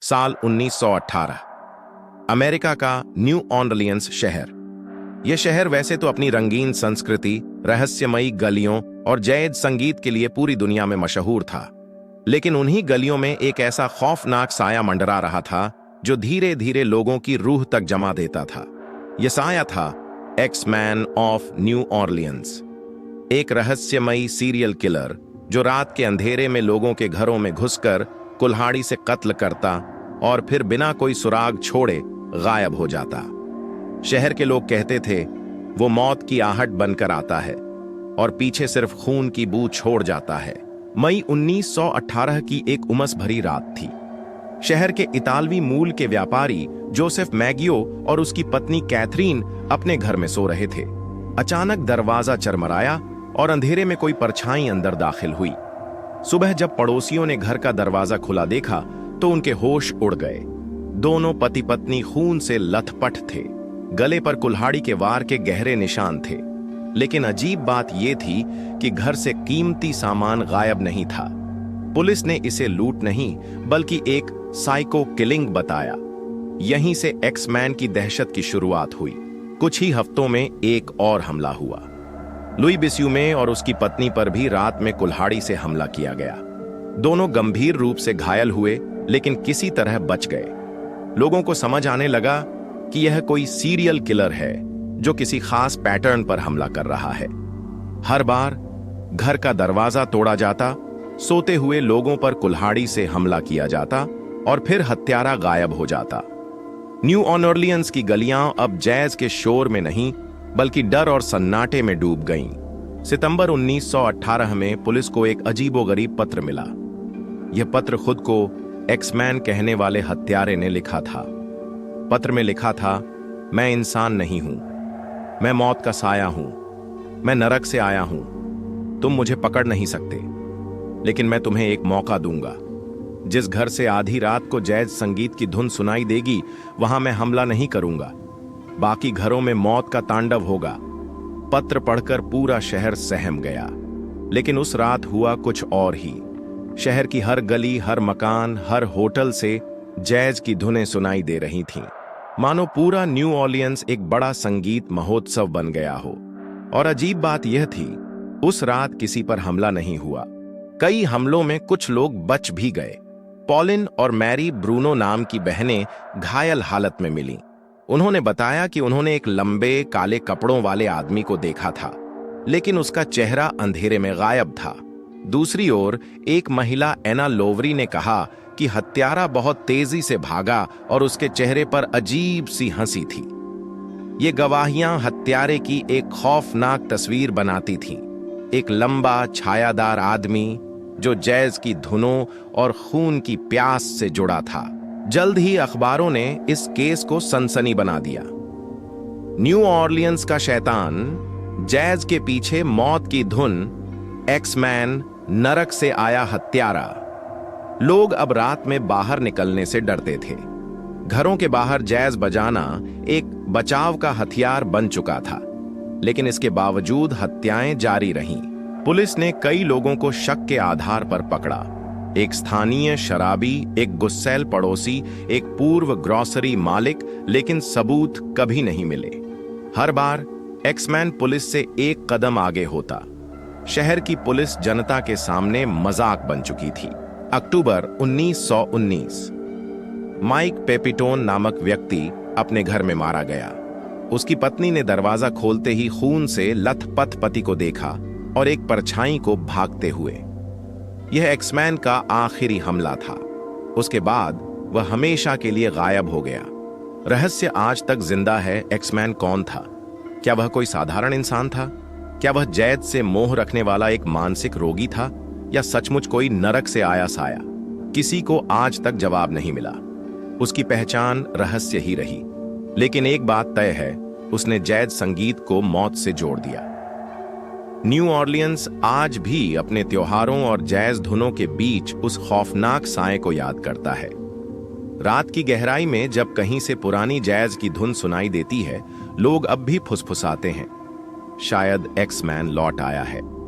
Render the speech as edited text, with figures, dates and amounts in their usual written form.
साल 1918। अमेरिका का new Orleans शहर। यह शहर वैसे तो अपनी रंगीन संस्कृति, रहस्यमयी गलियों और जैज संगीत के लिए पूरी दुनिया में मशहूर था, लेकिन उन्हीं गलियों में एक ऐसा खौफनाक साया मंडरा रहा था जो धीरे धीरे लोगों की रूह तक जमा देता था। यह साया था एक्स-मैन ऑफ न्यू ऑर्लियंस, एक रहस्यमयी सीरियल किलर जो रात के अंधेरे में लोगों के घरों में घुसकर कुल्हाड़ी से कत्ल करता और फिर बिना कोई सुराग छोड़े गायब हो जाता। शहर के लोग कहते थे वो मौत की आहट बनकर आता है और पीछे सिर्फ खून की बू छोड़ जाता है। मई 1918 की एक उमस भरी रात थी। शहर के इतालवी मूल के व्यापारी जोसेफ मैगियो और उसकी पत्नी कैथरीन अपने घर में सो रहे थे। अचानक दरवाजा चरमराया और अंधेरे में कोई परछाई अंदर दाखिल हुई। सुबह जब पड़ोसियों ने घर का दरवाजा खुला देखा तो उनके होश उड़ गए। दोनों पति पत्नी खून से लथपथ थे। गले पर कुल्हाड़ी के वार के गहरे निशान थे। लेकिन अजीब बात यह थी कि घर से कीमती सामान गायब नहीं था। पुलिस ने इसे लूट नहीं बल्कि एक साइको किलिंग बताया। यहीं से एक्स-मैन की दहशत की शुरुआत हुई। कुछ ही हफ्तों में एक और हमला हुआ। लुई बिस्यूमे और उसकी पत्नी पर भी रात में कुल्हाड़ी से हमला किया गया। दोनों गंभीर रूप से घायल हुए लेकिन किसी तरह बच गए। लोगों को समझ आने लगा कि यह कोई सीरियल किलर है जो किसी खास पैटर्न पर हमला कर रहा है। हर बार घर का दरवाजा तोड़ा जाता, सोते हुए लोगों पर कुल्हाड़ी से हमला किया जाता और फिर हत्यारा गायब हो जाता। न्यू ऑर्लियंस की गलियां अब जैज के शोर में नहीं बल्कि डर और सन्नाटे में डूब गईं। सितंबर 1918 में पुलिस को एक अजीबोगरीब पत्र मिला। यह पत्र खुद को एक्स-मैन कहने वाले हत्यारे ने लिखा था। पत्र में लिखा था, मैं इंसान नहीं हूं, मैं मौत का साया हूं, मैं नरक से आया हूं। तुम मुझे पकड़ नहीं सकते, लेकिन मैं तुम्हें एक मौका दूंगा। जिस घर से आधी रात को जैज संगीत की धुन सुनाई देगी वहां मैं हमला नहीं करूंगा। बाकी घरों में मौत का तांडव होगा। पत्र पढ़कर पूरा शहर सहम गया। लेकिन उस रात हुआ कुछ और ही। शहर की हर गली, हर मकान, हर होटल से जैज की धुनें सुनाई दे रही थीं। मानो पूरा न्यू ऑर्लियंस एक बड़ा संगीत महोत्सव बन गया हो। और अजीब बात यह थी, उस रात किसी पर हमला नहीं हुआ। कई हमलों में कुछ लोग बच भी गए। पॉलिन और मैरी ब्रूनो नाम की बहनें घायल हालत में मिलीं। उन्होंने बताया कि उन्होंने एक लंबे काले कपड़ों वाले आदमी को देखा था, लेकिन उसका चेहरा अंधेरे में गायब था। दूसरी ओर एक महिला एना लोवरी ने कहा कि हत्यारा बहुत तेजी से भागा और उसके चेहरे पर अजीब सी हंसी थी। ये गवाहियां हत्यारे की एक खौफनाक तस्वीर बनाती थीं। एक लंबा छायादार आदमी जो जैज की धुनों और खून की प्यास से जुड़ा था। जल्द ही अखबारों ने इस केस को सनसनी बना दिया। न्यू ऑर्लियंस का शैतान, जैज के पीछे मौत की धुन, एक्स-मैन, नरक से आया हत्यारा। लोग अब रात में बाहर निकलने से डरते थे। घरों के बाहर जैज बजाना एक बचाव का हथियार बन चुका था। लेकिन इसके बावजूद हत्याएं जारी रहीं। पुलिस ने कई लोगों को शक के आधार पर पकड़ा। एक स्थानीय शराबी, एक गुस्सैल पड़ोसी, एक पूर्व ग्रोसरी मालिक, लेकिन सबूत कभी नहीं मिले। हर बार एक्स-मैन पुलिस से एक कदम आगे होता। शहर की पुलिस जनता के सामने मजाक बन चुकी थी। अक्टूबर 1919, माइक पेपिटोन नामक व्यक्ति अपने घर में मारा गया। उसकी पत्नी ने दरवाजा खोलते ही खून से लथपथ पति को देखा और एक परछाई को भागते हुए। यह एक्स-मैन का आखिरी हमला था। उसके बाद वह हमेशा के लिए गायब हो गया। रहस्य आज तक जिंदा है। एक्स-मैन कौन था? क्या वह कोई साधारण इंसान था? क्या वह जैज से मोह रखने वाला एक मानसिक रोगी था, या सचमुच कोई नरक से आया साया? किसी को आज तक जवाब नहीं मिला। उसकी पहचान रहस्य ही रही। लेकिन एक बात तय है, उसने जैज संगीत को मौत से जोड़ दिया। न्यू ऑर्लियंस आज भी अपने त्योहारों और जैज धुनों के बीच उस खौफनाक साए को याद करता है। रात की गहराई में जब कहीं से पुरानी जैज की धुन सुनाई देती है, लोग अब भी फुसफुसाते हैं, शायद एक्स-मैन लौट आया है।